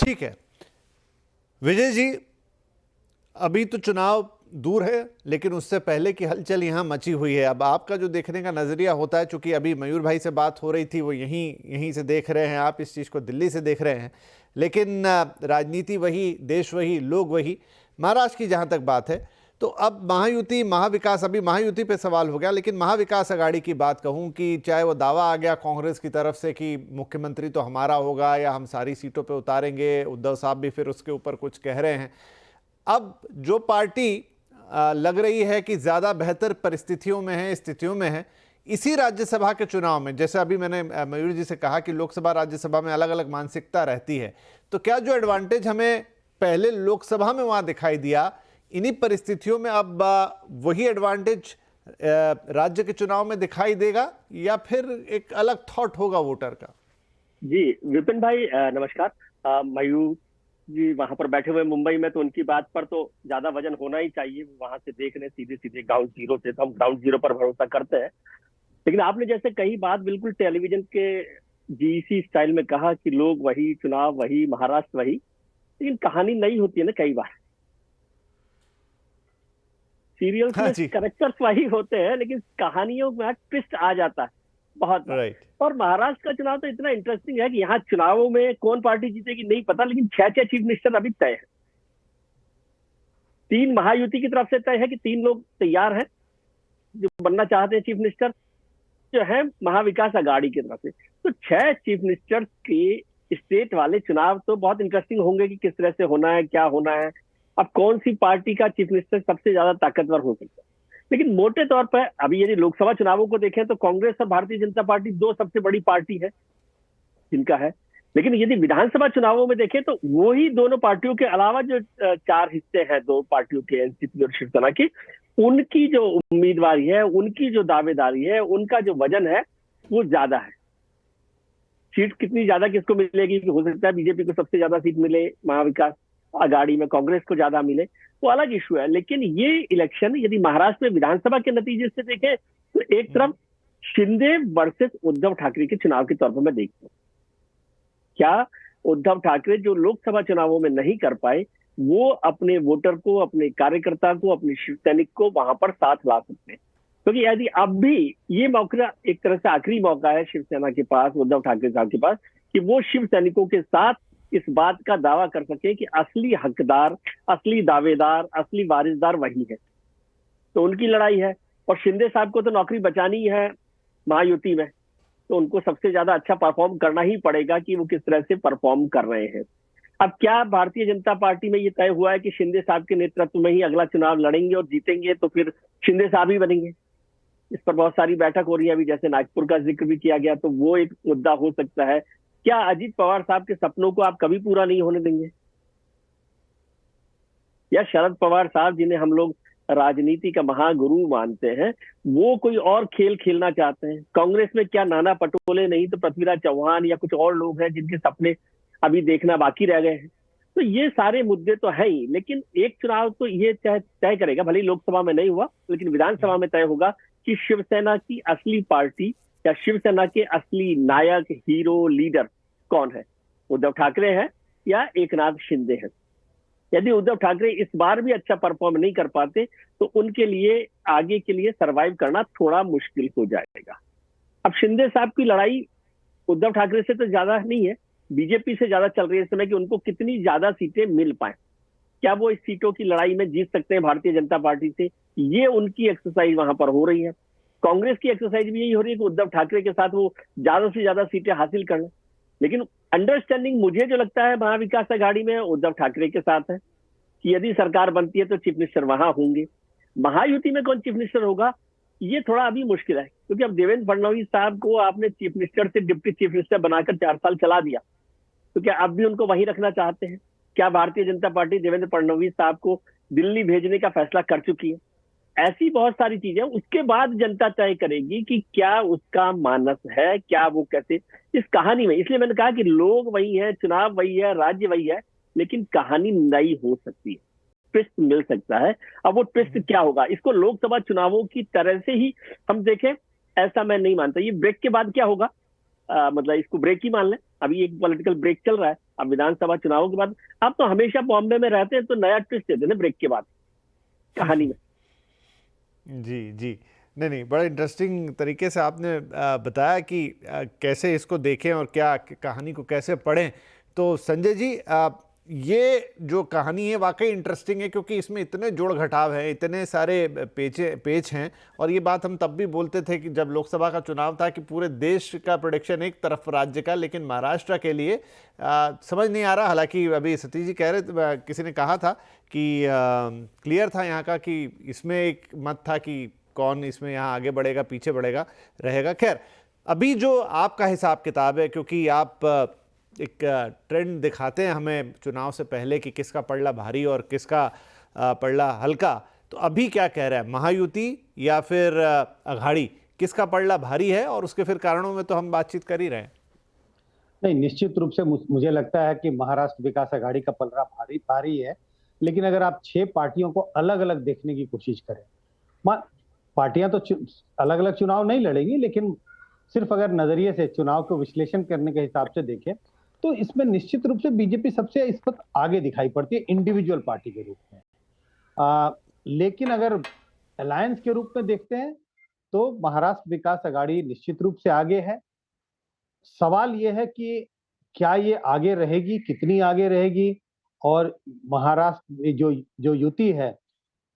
ठीक है विजय जी, अभी तो चुनाव दूर है लेकिन उससे पहले की हलचल यहाँ मची हुई है। अब आपका जो देखने का नजरिया होता है, चूंकि अभी मयूर भाई से बात हो रही थी, वो यहीं से देख रहे हैं, आप इस चीज़ को दिल्ली से देख रहे हैं, लेकिन राजनीति वही, देश वही, लोग वही। महाराष्ट्र की जहाँ तक बात है तो अब महायुति महाविकास, अभी महायुति पे सवाल हो गया, लेकिन महाविकास अघाड़ी की बात कहूँ कि चाहे वो दावा आ गया कांग्रेस की तरफ से कि मुख्यमंत्री तो हमारा होगा या हम सारी सीटों पे उतारेंगे, उद्धव साहब भी फिर उसके ऊपर कुछ कह रहे हैं। अब जो पार्टी लग रही है कि ज़्यादा बेहतर परिस्थितियों में है, स्थितियों में है, इसी राज्यसभा के चुनाव में, जैसे अभी मैंने मयूर जी से कहा कि लोकसभा राज्यसभा में अलग अलग मानसिकता रहती है, तो क्या जो एडवांटेज हमें पहले लोकसभा में वहाँ दिखाई दिया, इन्हीं परिस्थितियों में अब वही एडवांटेज राज्य के चुनाव में दिखाई देगा या फिर एक अलग थॉट होगा वोटर का? जी विपिन भाई नमस्कार। मयूर जी वहां पर बैठे हुए मुंबई में, तो उनकी बात पर तो ज्यादा वजन होना ही चाहिए। वहां से देख रहे सीधे सीधे ग्राउंड जीरो से, तो हम ग्राउंड जीरो पर भरोसा करते हैं। लेकिन आपने जैसे कई बात बिल्कुल टेलीविजन के जीसी स्टाइल में कहा कि लोग वही, चुनाव वही, महाराष्ट्र वही, लेकिन कहानी नई होती है ना। कई बार सीरियल्स में कैरेक्टर्स वही होते हैं, लेकिन कहानियों में ट्विस्ट आ जाता है बहुत बार। और महाराष्ट्र का चुनाव तो इतना इंटरेस्टिंग है कि यहाँ चुनावों में कौन पार्टी जीतेगी नहीं पता, लेकिन 6 चीफ मिनिस्टर अभी तय है। 3 महायुति की तरफ से तय है कि 3 लोग तैयार हैं जो बनना चाहते हैं चीफ मिनिस्टर, जो है महाविकास अघाड़ी की तरफ से। तो 6 चीफ मिनिस्टर के स्टेट वाले चुनाव तो बहुत इंटरेस्टिंग होंगे कि किस तरह से होना है, क्या होना है, अब कौन सी पार्टी का चीफ मिनिस्टर सबसे ज्यादा ताकतवर हो सकता है। लेकिन मोटे तौर पर अभी यदि लोकसभा चुनावों को देखें तो कांग्रेस और भारतीय जनता पार्टी 2 सबसे बड़ी पार्टी है जिनका है। लेकिन यदि विधानसभा चुनावों में देखें तो वो ही दोनों पार्टियों के अलावा जो 4 हिस्से हैं 2 पार्टियों के, एनसीपी और शिवसेना की, उनकी जो उम्मीदवारी है, उनकी जो दावेदारी है, उनका जो वजन है वो ज्यादा है। सीट कितनी ज्यादा किसको मिलेगी, हो सकता है बीजेपी को सबसे ज्यादा सीट मिले, महाविकास अघाड़ी में कांग्रेस को ज्यादा मिले, वो अलग इशू है। लेकिन ये इलेक्शन यदि महाराष्ट्र में विधानसभा के नतीजे से देखें तो एक तरफ शिंदे वर्सेस उद्धव ठाकरे के चुनाव के तौर पर मैं देखता हूं। क्या उद्धव ठाकरे जो लोकसभा चुनावों में नहीं कर पाए, वो अपने वोटर को, अपने कार्यकर्ता को, अपने शिव सैनिक को वहां पर साथ ला सकते हैं? क्योंकि यदि अब भी ये मौका एक तरह से आखिरी मौका है शिवसेना के पास, उद्धव ठाकरे साहब के पास, कि वो शिव सैनिकों के साथ इस बात का दावा कर सके कि असली हकदार, असली दावेदार, असली वारिसदार वही है। तो उनकी लड़ाई है। और शिंदे साहब को तो नौकरी बचानी है महायुति में, तो उनको सबसे ज्यादा अच्छा परफॉर्म करना ही पड़ेगा कि वो किस तरह से परफॉर्म कर रहे हैं। अब क्या भारतीय जनता पार्टी में ये तय हुआ है कि शिंदे साहब के नेतृत्व में ही अगला चुनाव लड़ेंगे और जीतेंगे, तो फिर शिंदे साहब ही बनेंगे? इस पर बहुत सारी बैठक हो रही है अभी, जैसे नागपुर का जिक्र भी किया गया, तो वो एक मुद्दा हो सकता है। क्या अजीत पवार साहब के सपनों को आप कभी पूरा नहीं होने देंगे? या शरद पवार साहब, जिन्हें हम लोग राजनीति का महागुरु मानते हैं, वो कोई और खेल खेलना चाहते हैं? कांग्रेस में क्या नाना पटोले नहीं तो पृथ्वीराज चौहान या कुछ और लोग हैं जिनके सपने अभी देखना बाकी रह गए हैं? तो ये सारे मुद्दे तो है ही। लेकिन एक चुनाव तो ये तय करेगा, भले ही लोकसभा में नहीं हुआ, लेकिन विधानसभा में तय होगा कि शिवसेना की असली पार्टी या शिवसेना के असली नायक, हीरो, लीडर कौन है? उद्धव ठाकरे है या एकनाथ शिंदे है? यदि उद्धव ठाकरे इस बार भी अच्छा परफॉर्म नहीं कर पाते तो उनके लिए आगे के लिए सरवाइव करना थोड़ा मुश्किल हो जाएगा। अब शिंदे साहब की लड़ाई उद्धव ठाकरे से तो ज्यादा नहीं है, बीजेपी से ज्यादा चल रही है इस समय कि उनको कितनी ज्यादा सीटें मिल पाए। क्या वो इस सीटों की लड़ाई में जीत सकते हैं भारतीय जनता पार्टी से? ये उनकी एक्सरसाइज वहां पर हो रही है। कांग्रेस की एक्सरसाइज भी यही हो रही है कि उद्धव ठाकरे के साथ वो ज्यादा से ज्यादा सीटें हासिल कर लें। लेकिन अंडरस्टैंडिंग मुझे जो लगता है महाविकास अघाड़ी में उद्धव ठाकरे के साथ है कि यदि सरकार बनती है तो चीफ मिनिस्टर वहां होंगे। महायुति में कौन चीफ मिनिस्टर होगा, ये थोड़ा अभी मुश्किल है, क्योंकि अब देवेंद्र फडणवीस साहब को आपने चीफ मिनिस्टर से डिप्टी चीफ मिनिस्टर बनाकर 4 साल चला दिया, तो क्या अब भी उनको वहीं रखना चाहते हैं? क्या भारतीय जनता पार्टी देवेंद्र फडणवीस साहब को दिल्ली भेजने का फैसला कर चुकी है? ऐसी बहुत सारी चीजें, उसके बाद जनता तय करेगी कि क्या उसका मानस है, क्या वो कैसे इस कहानी में। इसलिए मैंने कहा कि लोग वही है, चुनाव वही है, राज्य वही है, लेकिन कहानी नई हो सकती है, ट्विस्ट मिल सकता है। अब वो ट्विस्ट क्या होगा, इसको लोकसभा चुनावों की तरह से ही हम देखें, ऐसा मैं नहीं मानता। ये ब्रेक के बाद क्या होगा, मतलब इसको ब्रेक ही मान लें, अभी एक पॉलिटिकल ब्रेक चल रहा है, अब विधानसभा चुनावों के बाद आप तो हमेशा बॉम्बे में रहते हैं, तो नया ट्विस्ट देते हैं ब्रेक के बाद कहानी में। जी जी, नहीं नहीं, बड़ा इंटरेस्टिंग तरीके से आपने बताया कि कैसे इसको देखें और क्या कहानी को कैसे पढ़ें। तो संजय जी, ये जो कहानी है वाकई इंटरेस्टिंग है, क्योंकि इसमें इतने जोड़ घटाव हैं, इतने सारे पेच हैं। और ये बात हम तब भी बोलते थे कि जब लोकसभा का चुनाव था कि पूरे देश का प्रेडिक्शन एक तरफ राज्य का, लेकिन महाराष्ट्र के लिए समझ नहीं आ रहा। हालांकि अभी सतीश जी कह रहे, किसी ने कहा था कि क्लियर था यहाँ का कि इसमें एक मत था कि कौन इसमें यहाँ आगे बढ़ेगा पीछे बढ़ेगा रहेगा। खैर, अभी जो आपका हिसाब किताब है, क्योंकि आप एक ट्रेंड दिखाते हैं हमें चुनाव से पहले कि किसका पलड़ा भारी और किसका पलड़ा हल्का, तो अभी क्या कह रहा है, महायुति या फिर अघाड़ी, किसका पलड़ा भारी है? और उसके फिर कारणों में तो हम बातचीत कर ही रहे हैं। नहीं, निश्चित रूप से मुझे लगता है कि महाराष्ट्र विकास अघाड़ी का पलड़ा भारी है। लेकिन अगर आप 6 पार्टियों को अलग अलग देखने की कोशिश करें, पार्टियां तो अलग अलग चुनाव नहीं लड़ेंगी, लेकिन सिर्फ अगर नजरिए से चुनाव को विश्लेषण करने के हिसाब से देखें तो इसमें निश्चित रूप से बीजेपी सबसे इस वक्त आगे दिखाई पड़ती है इंडिविजुअल पार्टी के रूप में। लेकिन अगर अलायंस के रूप में देखते हैं तो महाराष्ट्र विकास अघाड़ी निश्चित रूप से आगे है। सवाल यह है कि क्या ये आगे रहेगी, कितनी आगे रहेगी, और महाराष्ट्र में जो युति है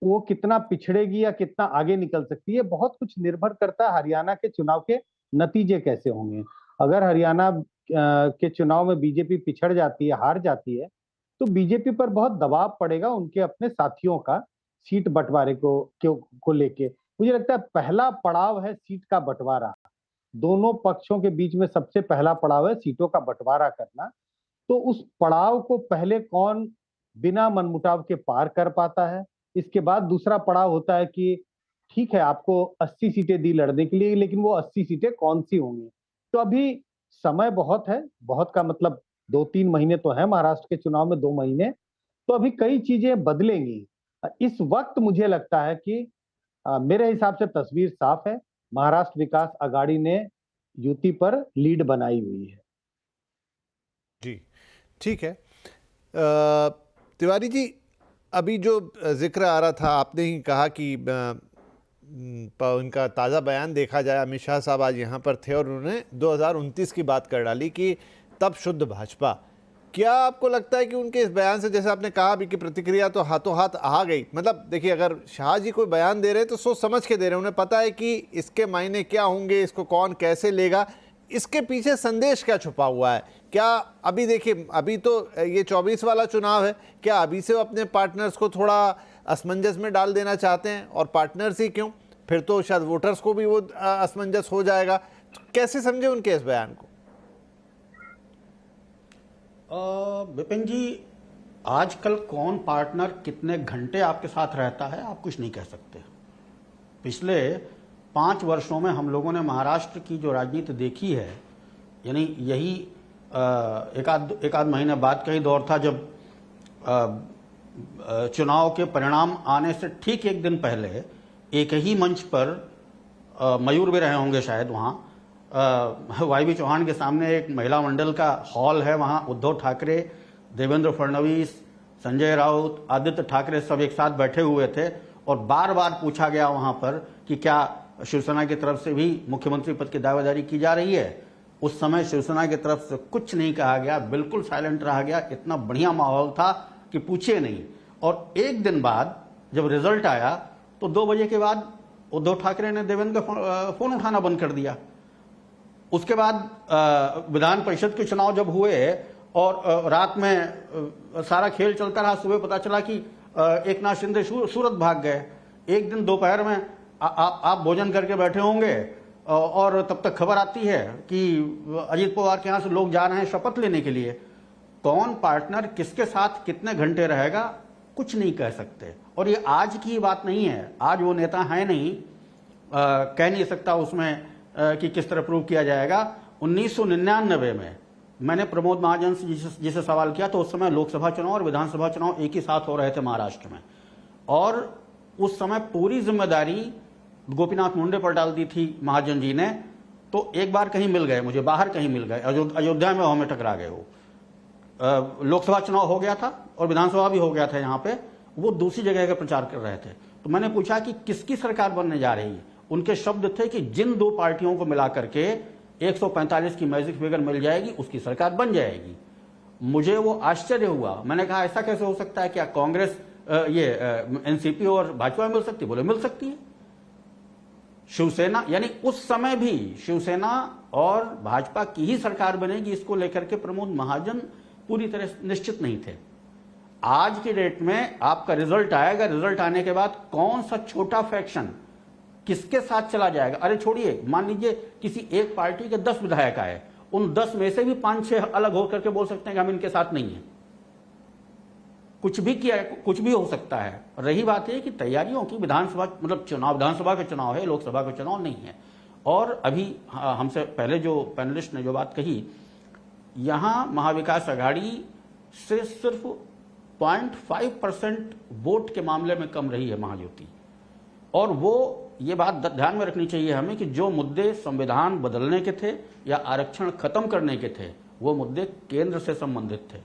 वो कितना पिछड़ेगी या कितना आगे निकल सकती है। बहुत कुछ निर्भर करता है हरियाणा के चुनाव के नतीजे कैसे होंगे। अगर हरियाणा के चुनाव में बीजेपी पिछड़ जाती है, हार जाती है, तो बीजेपी पर बहुत दबाव पड़ेगा उनके अपने साथियों का सीट बंटवारे को लेके। मुझे लगता है पहला पड़ाव है सीट का बंटवारा। दोनों पक्षों के बीच में सबसे पहला पड़ाव है सीटों का बंटवारा करना। तो उस पड़ाव को पहले कौन बिना मनमुटाव के पार कर पाता है। इसके बाद दूसरा पड़ाव होता है कि ठीक है, आपको 80 सीटें दी लड़ने के लिए, लेकिन वो 80 सीटें कौन सी होंगी। तो अभी समय बहुत है, बहुत का मतलब 2-3 महीने तो है, महाराष्ट्र के चुनाव में 2 महीने, तो अभी कई चीजें बदलेंगी। इस वक्त मुझे लगता है कि मेरे हिसाब से तस्वीर साफ है, महाराष्ट्र विकास अघाड़ी ने युति पर लीड बनाई हुई है। जी ठीक है। तिवारी जी, अभी जो जिक्र आ रहा था, आपने ही कहा कि उनका ताज़ा बयान देखा जाए, अमित शाह साहब आज यहाँ पर थे और उन्होंने 2029 की बात कर डाली कि तब शुद्ध भाजपा। क्या आपको लगता है कि उनके इस बयान से, जैसे आपने कहा अभी की प्रतिक्रिया तो हाथों हाथ आ गई, मतलब देखिए अगर शाह जी कोई बयान दे रहे हैं तो सोच समझ के दे रहे हैं, उन्हें पता है कि इसके मायने क्या होंगे, इसको कौन कैसे लेगा, इसके पीछे संदेश क्या छुपा हुआ है? क्या अभी देखिए, अभी तो ये 24 वाला चुनाव है, क्या अभी से वो अपने पार्टनर्स को थोड़ा असमंजस में डाल देना चाहते हैं? और पार्टनर्स ही क्यों, फिर तो शायद वोटर्स को भी वो असमंजस हो जाएगा। तो कैसे समझे उनके इस बयान को? विपिन जी, आजकल कौन पार्टनर कितने घंटे आपके साथ रहता है आप कुछ नहीं कह सकते। पिछले 5 वर्षों में हम लोगों ने महाराष्ट्र की जो राजनीति देखी है, यानी यही एक आध महीने बाद का ही दौर था जब चुनाव के परिणाम आने से ठीक एक दिन पहले एक ही मंच पर मयूर भी रहे होंगे शायद, वहाँ वाई चौहान के सामने एक महिला मंडल का हॉल है, वहाँ उद्धव ठाकरे, देवेंद्र फडणवीस, संजय राउत, आदित्य ठाकरे सब एक साथ बैठे हुए थे और बार बार पूछा गया वहाँ पर कि क्या शिवसेना की तरफ से भी मुख्यमंत्री पद की दावेदारी की जा रही है। उस समय शिवसेना की तरफ से कुछ नहीं कहा गया, बिल्कुल साइलेंट रहा गया। इतना बढ़िया माहौल था कि पूछिए नहीं। और एक दिन बाद जब रिजल्ट आया तो 2 बजे के बाद उद्धव ठाकरे ने देवेंद्र का फोन उठाना बंद कर दिया। उसके बाद विधान परिषद के चुनाव जब हुए और रात में सारा खेल चलता रहा, सुबह पता चला कि एकनाथ शिंदे सूरत भाग गए। एक दिन दोपहर में आप भोजन करके बैठे होंगे और तब तक खबर आती है कि अजीत पवार के यहाँ से लोग जा रहे हैं शपथ लेने के लिए। कौन पार्टनर किसके साथ कितने घंटे रहेगा कुछ नहीं कह सकते। और ये आज की बात नहीं है, आज वो नेता है नहीं, कह नहीं सकता उसमें कि किस तरह प्रूव किया जाएगा। 1999 में मैंने प्रमोद महाजन से जिसे सवाल किया तो उस समय लोकसभा चुनाव और विधानसभा चुनाव एक ही साथ हो रहे थे महाराष्ट्र में, और उस समय पूरी जिम्मेदारी गोपीनाथ मुंडे पर डाल दी थी महाजन जी ने। तो एक बार कहीं मिल गए, मुझे बाहर कहीं मिल गए, अयोध्या में वहां में टकरा गए वो। लोकसभा चुनाव हो गया था और विधानसभा भी हो गया था यहाँ पे, वो दूसरी जगह का प्रचार कर रहे थे। तो मैंने पूछा कि किसकी सरकार बनने जा रही है। उनके शब्द थे कि जिन दो पार्टियों को मिला करके 145 की मैजिक फिगर मिल जाएगी उसकी सरकार बन जाएगी। मुझे वो आश्चर्य हुआ। मैंने कहा ऐसा कैसे हो सकता है, क्या कांग्रेस एनसीपी और भाजपा मिल सकती? बोले मिल सकती है। शिवसेना, यानी उस समय भी शिवसेना और भाजपा की ही सरकार बनेगी, इसको लेकर के प्रमोद महाजन पूरी तरह निश्चित नहीं थे। आज की डेट में आपका रिजल्ट आएगा, रिजल्ट आने के बाद कौन सा छोटा फैक्शन किसके साथ चला जाएगा। अरे छोड़िए, मान लीजिए किसी एक पार्टी के 10 विधायक आए, उन 10 में से भी 5-6 अलग होकर के बोल सकते हैं कि हम इनके साथ नहीं हैं। कुछ भी किया, कुछ भी हो सकता है। रही बात यह कि तैयारियों की, विधानसभा मतलब चुनाव, विधानसभा का चुनाव है, लोकसभा का चुनाव नहीं है। और अभी हमसे पहले जो पैनलिस्ट ने जो बात कही, यहां महाविकास आघाड़ी से सिर्फ 0.5% वोट के मामले में कम रही है महायुति। और वो ये बात ध्यान में रखनी चाहिए हमें कि जो मुद्दे संविधान बदलने के थे या आरक्षण खत्म करने के थे, वो मुद्दे केंद्र से संबंधित थे।